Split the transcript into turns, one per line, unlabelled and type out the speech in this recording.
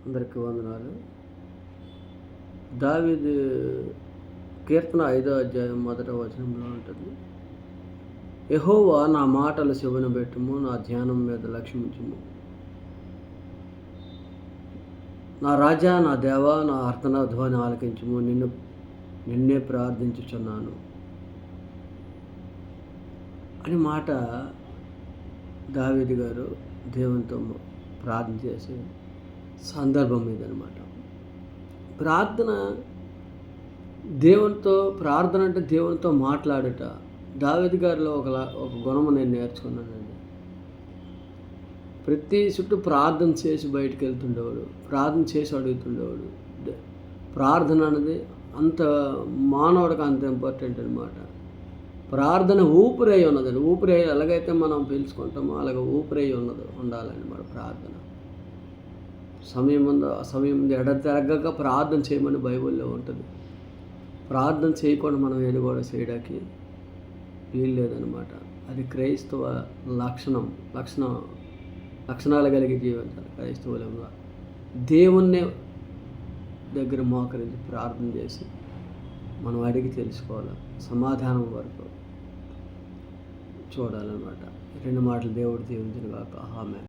అందరికీ వందనాలు. దావీదు కీర్తన 5వ అధ్యాయం 1వ వచనంలో ఉంటుంది, యెహోవా నా మాటలు చెవినబెట్టుము, నా ధ్యానం మీద లక్ష్యముంచుము. నా రాజా, నా దేవా, నా ఆర్తనాధ్వాన్ని ఆలకించుము. నిన్నే ప్రార్థించుచున్నాను అని మాట దావీదు గారు దేవునితో ప్రార్థన చేసే సందర్భం ఇదనమాట. ప్రార్థన అంటే దేవునితో మాట్లాడుట. దావీదు గారిలో ఒక గుణము నేను నేర్చుకున్నానండి. ప్రతి చుట్టూ ప్రార్థన చేసి బయటికి వెళ్తుండేవాడు, ప్రార్థన చేసి అడుగుతుండేవాడు. ప్రార్థన అనేది అంత మానవుడికి అంత ఇంపార్టెంట్ అనమాట. ప్రార్థన ఊపిరై ఉన్నదండి. ఊపిరై ఎలాగైతే మనం పీల్చుకుంటామో అలాగే ఊపిరై ఉండాలన్నమాట ప్రార్థన. సమయం ముందు ఎడతెగక ప్రార్థన చేయమని బైబిల్లో ఉంటుంది. ప్రార్థన చేయకుండా మనం ఏది కూడా చేయడానికి వీలు లేదనమాట. అది క్రైస్తవ లక్షణాలు కలిగి జీవించాలి. క్రైస్తవులంగా దేవుణ్ణి దగ్గర మోకరించి ప్రార్థన చేసి మనం అడిగి తెలుసుకోవాలి, సమాధానం వరకు చూడాలన్నమాట. 2 మాటలు దేవుడు దీవించును గాక. ఆమేన్.